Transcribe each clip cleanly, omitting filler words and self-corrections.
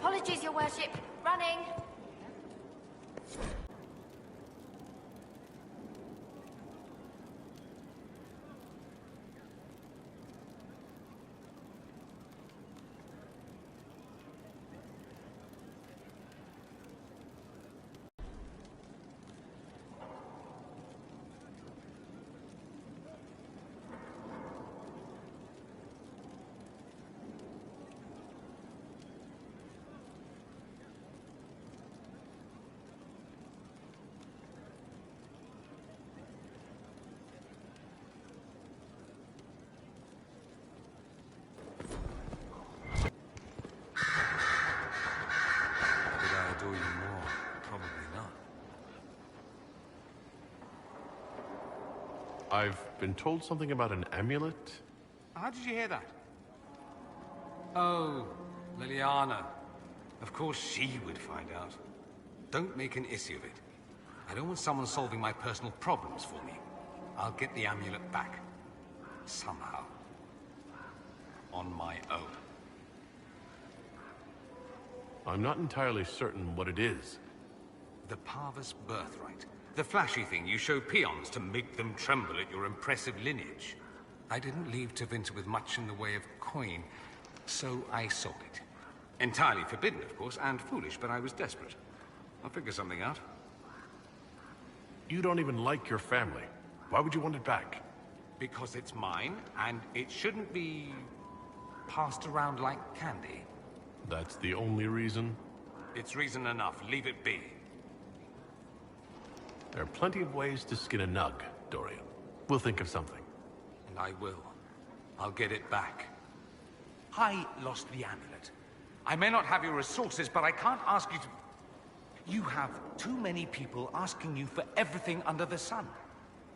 Apologies, Your Worship. Running. I've been told something about an amulet. How did you hear that? Oh, Liliana. Of course she would find out. Don't make an issue of it. I don't want someone solving my personal problems for me. I'll get the amulet back. Somehow. On my own. I'm not entirely certain what it is. The Parvus birthright. The flashy thing you show peons to make them tremble at your impressive lineage. I didn't leave Tevinter with much in the way of coin, so I sold it. Entirely forbidden, of course, and foolish, but I was desperate. I'll figure something out. You don't even like your family. Why would you want it back? Because it's mine, and it shouldn't be passed around like candy. That's the only reason? It's reason enough. Leave it be. There are plenty of ways to skin a nug, Dorian. We'll think of something. And I will. I'll get it back. I lost the amulet. I may not have your resources, but I can't ask you to... You have too many people asking you for everything under the sun.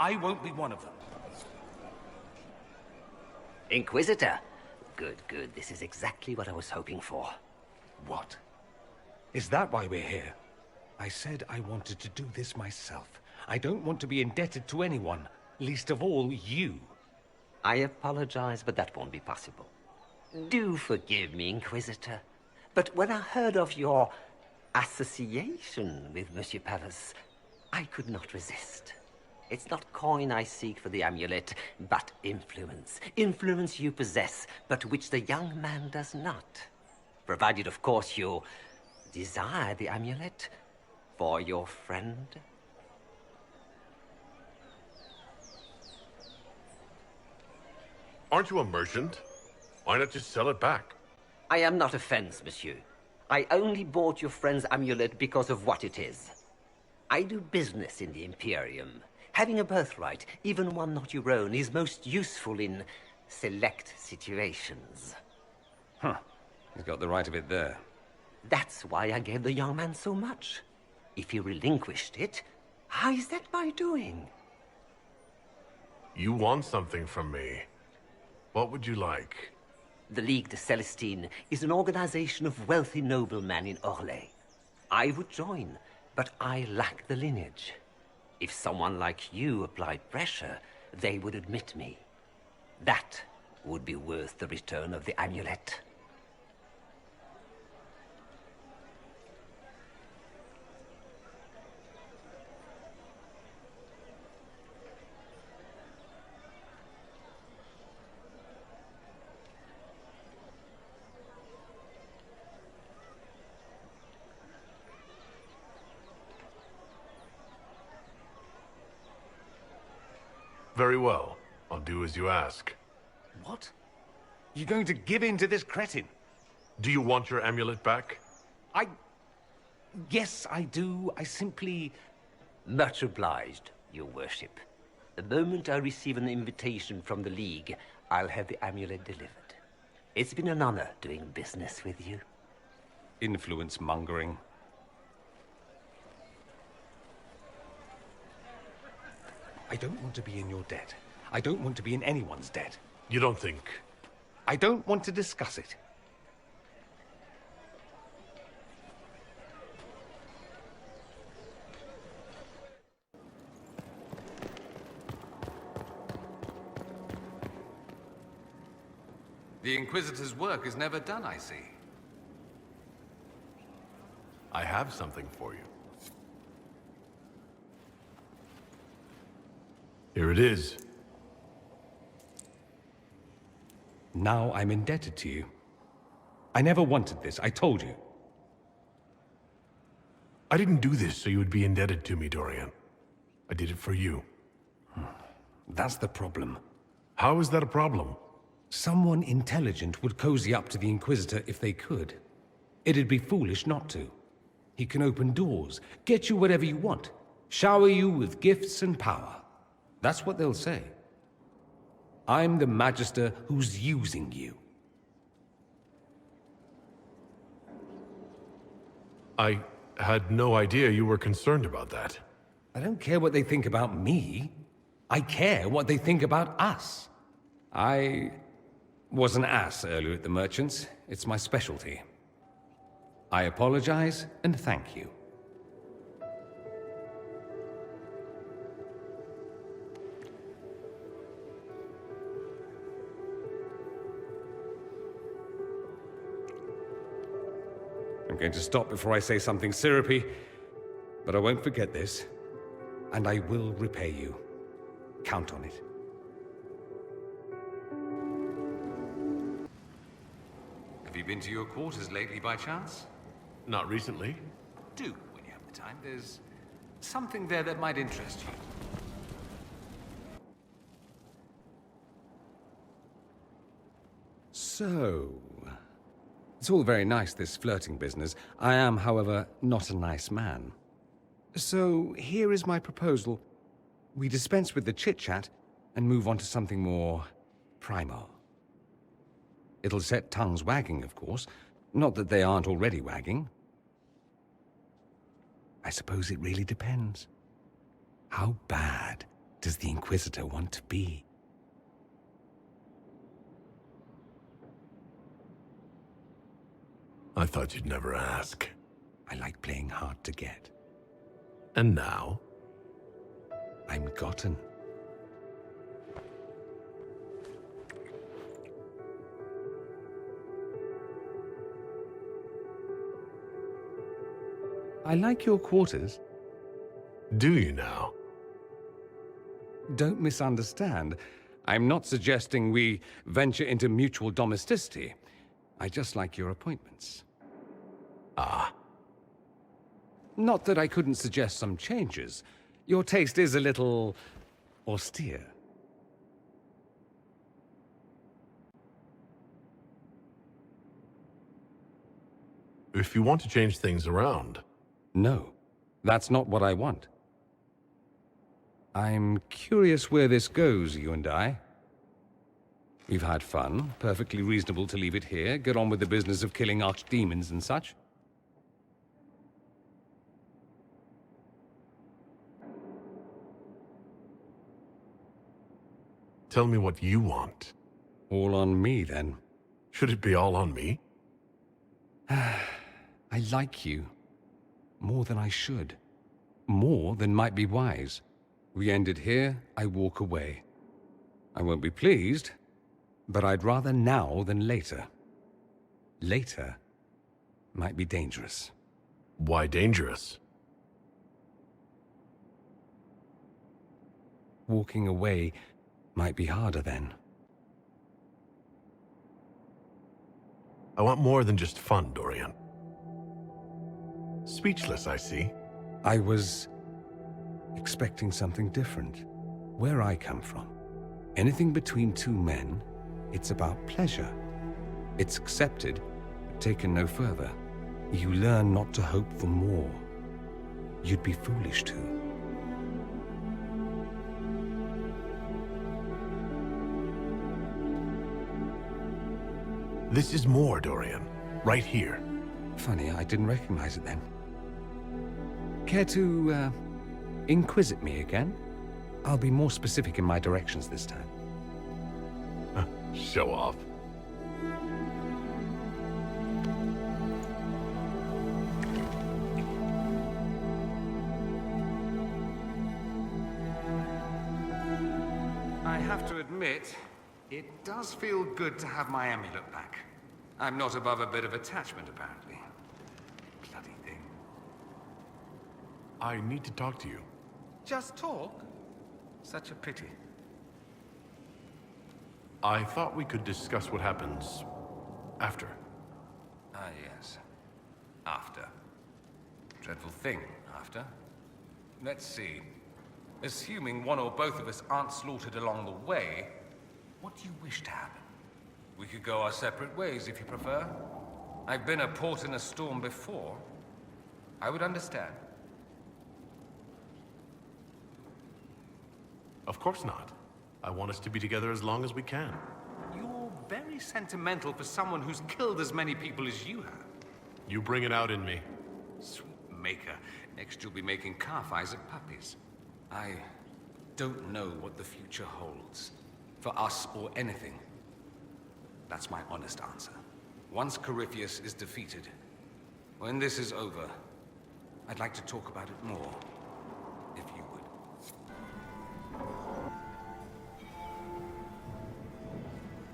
I won't be one of them. Inquisitor. Good, good. This is exactly what I was hoping for. What? Is that why we're here? I said I wanted to do this myself. I don't want to be indebted to anyone, least of all you. I apologize, but that won't be possible. Do forgive me, Inquisitor. But when I heard of your association with Monsieur Parvus, I could not resist. It's not coin I seek for the amulet, but influence. Influence you possess, but which the young man does not. Provided, of course, you desire the amulet for your friend. Aren't you a merchant? Why not just sell it back? I am not a fence, monsieur. I only bought your friend's amulet because of what it is. I do business in the Imperium. Having a birthright, even one not your own, is most useful in select situations. Huh. He's got the right of it there. That's why I gave the young man so much. If he relinquished it, how is that my doing? You want something from me. What would you like? The Ligue de Celestine is an organization of wealthy noblemen in Orlais. I would join, but I lack the lineage. If someone like you applied pressure, they would admit me. That would be worth the return of the amulet. Very well. I'll do as you ask. What? You're going to give in to this cretin? Do you want your amulet back? Yes, I do. I simply... Much obliged, your worship. The moment I receive an invitation from the League, I'll have the amulet delivered. It's been an honor doing business with you. Influence mongering. I don't want to be in your debt. I don't want to be in anyone's debt. You don't think? I don't want to discuss it. The Inquisitor's work is never done, I see. I have something for you. Here it is. Now I'm indebted to you. I never wanted this, I told you. I didn't do this so you would be indebted to me, Dorian. I did it for you. That's the problem. How is that a problem? Someone intelligent would cozy up to the Inquisitor if they could. It'd be foolish not to. He can open doors, get you whatever you want, shower you with gifts and power. That's what they'll say. I'm the Magister who's using you. I had no idea you were concerned about that. I don't care what they think about me. I care what they think about us. I was an ass earlier at the Merchants. It's my specialty. I apologize and thank you. I'm going to stop before I say something syrupy, but I won't forget this, and I will repay you. Count on it. Have you been to your quarters lately by chance? Not recently. Do, when you have the time. There's something there that might interest you. So, it's all very nice, this flirting business. I am, however, not a nice man. So, here is my proposal. We dispense with the chit-chat and move on to something more primal. It'll set tongues wagging, of course. Not that they aren't already wagging. I suppose it really depends. How bad does the Inquisitor want to be? I thought you'd never ask. I like playing hard to get. And now? I'm gotten. I like your quarters. Do you now? Don't misunderstand. I'm not suggesting we venture into mutual domesticity. I just like your appointments. Ah. Not that I couldn't suggest some changes. Your taste is a little austere. If you want to change things around. No, that's not what I want. I'm curious where this goes, you and I. We've had fun, perfectly reasonable to leave it here, get on with the business of killing archdemons and such. Tell me what you want. All on me, then. Should it be all on me? I like you. More than I should. More than might be wise. We end it here, I walk away. I won't be pleased, but I'd rather now than later. Later might be dangerous. Why dangerous? Walking away might be harder then. I want more than just fun, Dorian. Speechless, I see. I was expecting something different. Where I come from, anything between two men, it's about pleasure. It's accepted, but taken no further. You learn not to hope for more. You'd be foolish to. This is more, Dorian. Right here. Funny, I didn't recognize it then. Care to, inquisit me again? I'll be more specific in my directions this time. Show off. I have to admit, it does feel good to have my amulet back. I'm not above a bit of attachment, apparently. Bloody thing. I need to talk to you. Just talk? Such a pity. I thought we could discuss what happens after. Ah, yes. After. Dreadful thing, after. Let's see. Assuming one or both of us aren't slaughtered along the way, what do you wish to happen? We could go our separate ways if you prefer. I've been a port in a storm before. I would understand. Of course not. I want us to be together as long as we can. You're very sentimental for someone who's killed as many people as you have. You bring it out in me. Sweet maker. Next you'll be making calf eyes at puppies. I don't know what the future holds. For us or anything. That's my honest answer. Once Corypheus is defeated, when this is over, I'd like to talk about it more, if you would.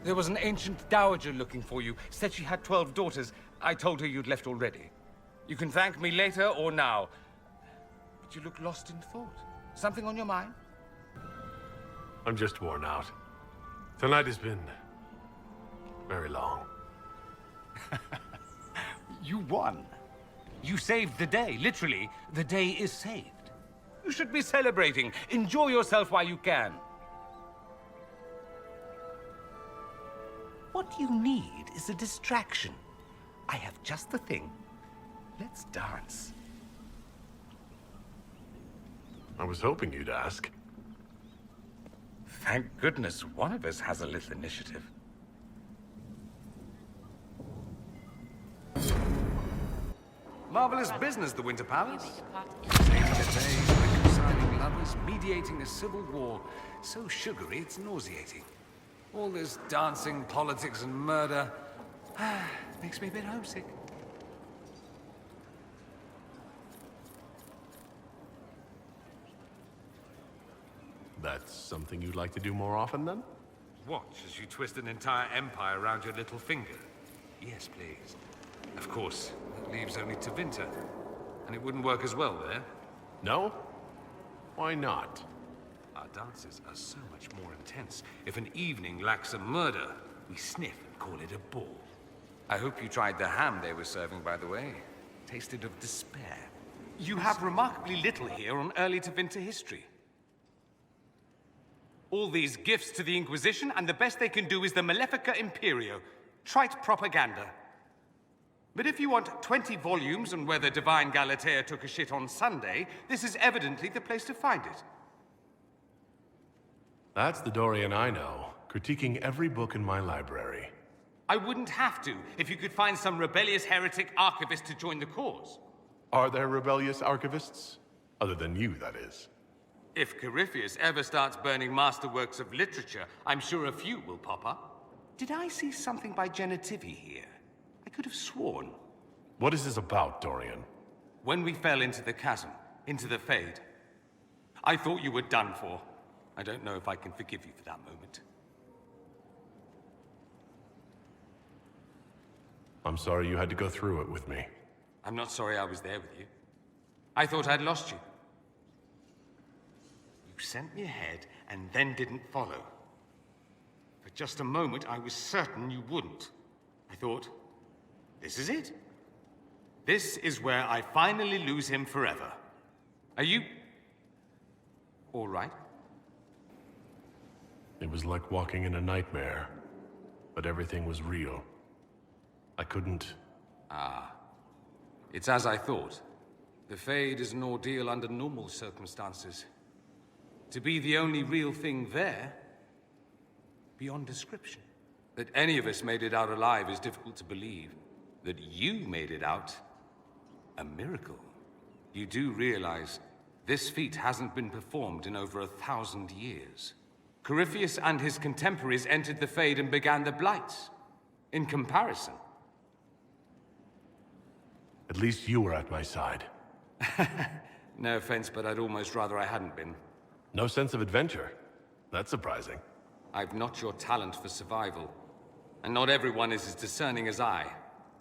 There was an ancient dowager looking for you. Said she had 12 daughters. I told her you'd left already. You can thank me later or now. But you look lost in thought. Something on your mind? I'm just worn out. Tonight has been very long. You won. You saved the day, literally. The day is saved. You should be celebrating. Enjoy yourself while you can. What you need is a distraction. I have just the thing. Let's dance. I was hoping you'd ask. Thank goodness one of us has a little initiative. Marvelous business, the Winter Palace. Saving the day, reconciling lovers, mediating a civil war. So sugary, it's nauseating. All this dancing, politics, and murder makes me a bit homesick. That's something you'd like to do more often, then? Watch as you twist an entire empire around your little finger. Yes, please. Of course, that leaves only Tevinter. And it wouldn't work as well there. No? Why not? Our dances are so much more intense. If an evening lacks a murder, we sniff and call it a ball. I hope you tried the ham they were serving, by the way. Tasted of despair. You have remarkably little here on early Tevinter history. All these gifts to the Inquisition, and the best they can do is the Malefica Imperio. Trite propaganda. But if you want 20 volumes on whether Divine Galatea took a shit on Sunday, this is evidently the place to find it. That's the Dorian I know, critiquing every book in my library. I wouldn't have to if you could find some rebellious heretic archivist to join the cause. Are there rebellious archivists? Other than you, that is. If Corypheus ever starts burning masterworks of literature, I'm sure a few will pop up. Did I see something by Genitive here? I could have sworn. What is this about, Dorian? When we fell into the chasm, into the Fade, I thought you were done for. I don't know if I can forgive you for that moment. I'm sorry you had to go through it with me. I'm not sorry I was there with you. I thought I'd lost you. You sent me ahead and then didn't follow. For just a moment, I was certain you wouldn't. I thought, this is it. This is where I finally lose him forever. Are you all right? It was like walking in a nightmare, but everything was real. I couldn't... It's as I thought. The Fade is an ordeal under normal circumstances. To be the only real thing there, beyond description. That any of us made it out alive is difficult to believe. That you made it out, a miracle. You do realize this feat hasn't been performed in over 1,000 years. Corypheus and his contemporaries entered the Fade and began the Blights. In comparison. At least you were at my side. No offense, but I'd almost rather I hadn't been. No sense of adventure. That's surprising. I've not your talent for survival. And not everyone is as discerning as I.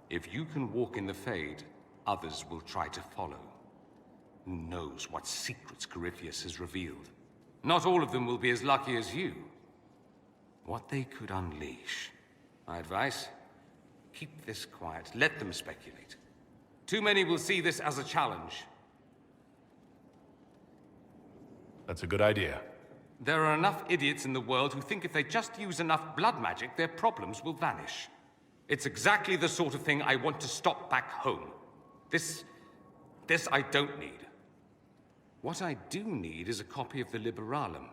If you can walk in the Fade, others will try to follow. Who knows what secrets Corypheus has revealed? Not all of them will be as lucky as you. What they could unleash. My advice? Keep this quiet. Let them speculate. Too many will see this as a challenge. That's a good idea. There are enough idiots in the world who think if they just use enough blood magic, their problems will vanish. It's exactly the sort of thing I want to stop back home. This I don't need. What I do need is a copy of the Liberalum.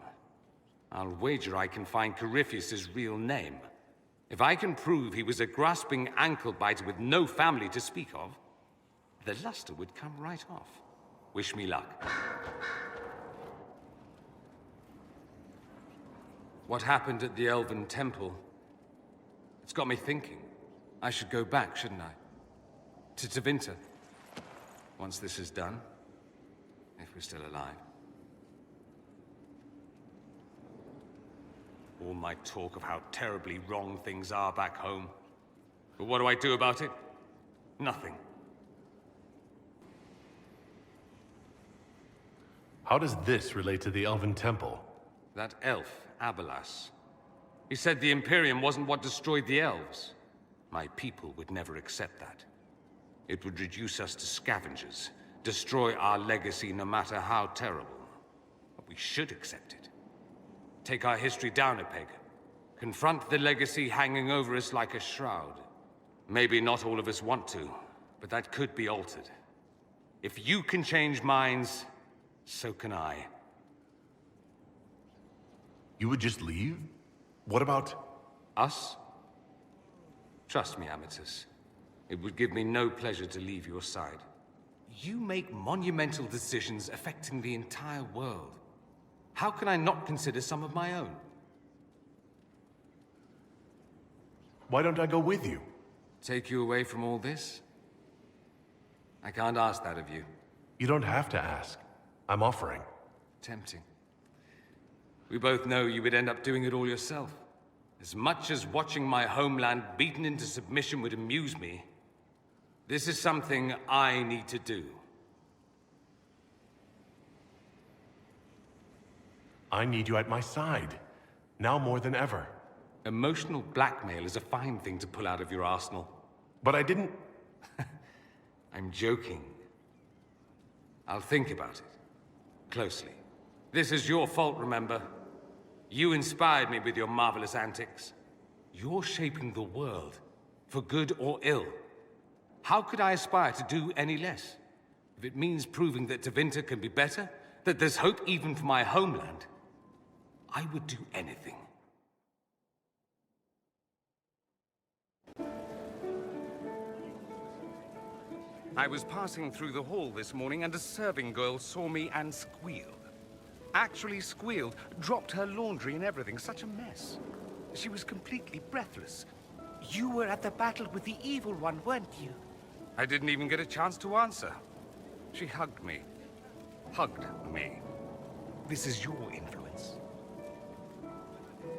I'll wager I can find Corypheus's real name. If I can prove he was a grasping ankle-biter with no family to speak of, the luster would come right off. Wish me luck. What happened at the Elven Temple? It's got me thinking. I should go back, shouldn't I? To Tevinter. Once this is done. If we're still alive. All my talk of how terribly wrong things are back home. But what do I do about it? Nothing. How does this relate to the Elven Temple? That elf, Abelas. He said the Imperium wasn't what destroyed the elves. My people would never accept that. It would reduce us to scavengers, destroy our legacy no matter how terrible. But we should accept it. Take our history down a peg. Confront the legacy hanging over us like a shroud. Maybe not all of us want to, but that could be altered. If you can change minds, so can I. You would just leave? What about... Us? Trust me, Amatus. It would give me no pleasure to leave your side. You make monumental decisions affecting the entire world. How can I not consider some of my own? Why don't I go with you? Take you away from all this? I can't ask that of you. You don't have to ask. I'm offering. Tempting. We both know you would end up doing it all yourself. As much as watching my homeland beaten into submission would amuse me, this is something I need to do. I need you at my side. Now more than ever. Emotional blackmail is a fine thing to pull out of your arsenal. But I didn't... I'm joking. I'll think about it. Closely. This is your fault, remember? You inspired me with your marvelous antics. You're shaping the world, for good or ill. How could I aspire to do any less? If it means proving that Tevinter can be better, that there's hope even for my homeland, I would do anything. I was passing through the hall this morning and a serving girl saw me and squealed. Actually squealed, dropped her laundry and everything, such a mess. She was completely breathless. You were at the battle with the evil one, weren't you? I didn't even get a chance to answer. She hugged me. Hugged me. This is your influence.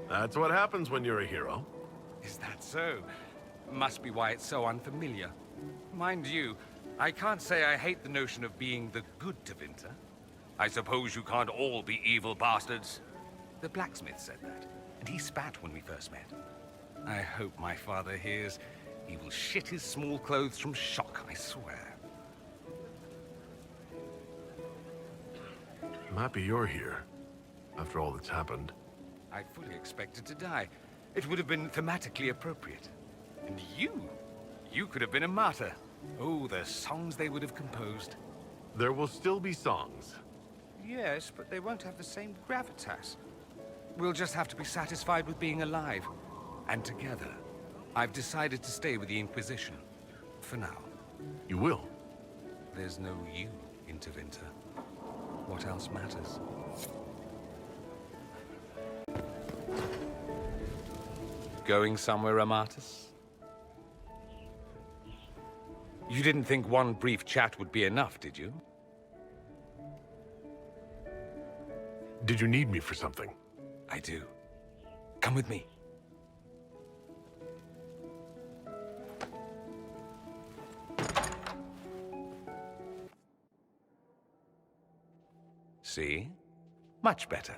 That's what happens when you're a hero. Is that so? Must be why it's so unfamiliar. Mind you, I can't say I hate the notion of being the good Tevinter. I suppose you can't all be evil bastards. The blacksmith said that, and he spat when we first met. I hope my father hears. He will shit his small clothes from shock, I swear. I'm happy you're here, after all that's happened. I fully expected to die. It would have been thematically appropriate. And you could have been a martyr. Oh, the songs they would have composed. There will still be songs. Yes, but they won't have the same gravitas. We'll just have to be satisfied with being alive. And together. I've decided to stay with the Inquisition. For now. You will? There's no you in Tevinter. What else matters? Going somewhere, Amatus? You didn't think one brief chat would be enough, did you? Did you need me for something? I do. Come with me. See? Much better.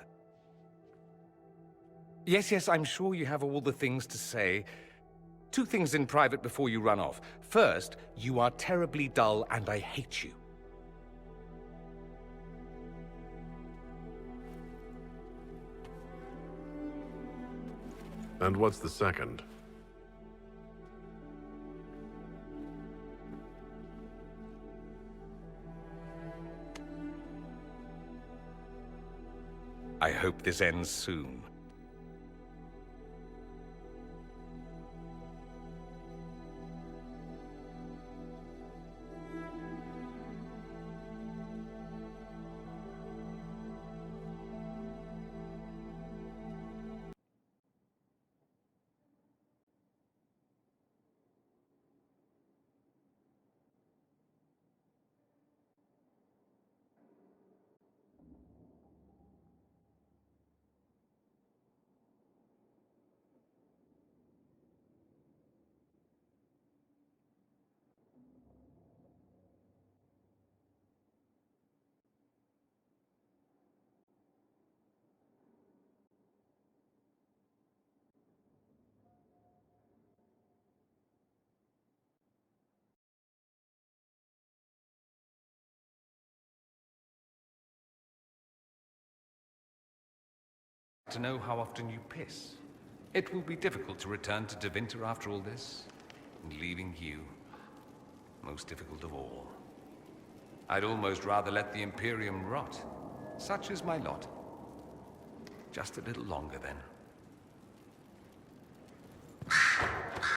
Yes, I'm sure you have all the things to say. 2 things in private before you run off. First, you are terribly dull and I hate you. And what's the second? I hope this ends soon. To know how often you piss. It will be difficult to return to Devinter after all this, and leaving you, most difficult of all. I'd almost rather let the Imperium rot. Such is my lot. Just a little longer, then.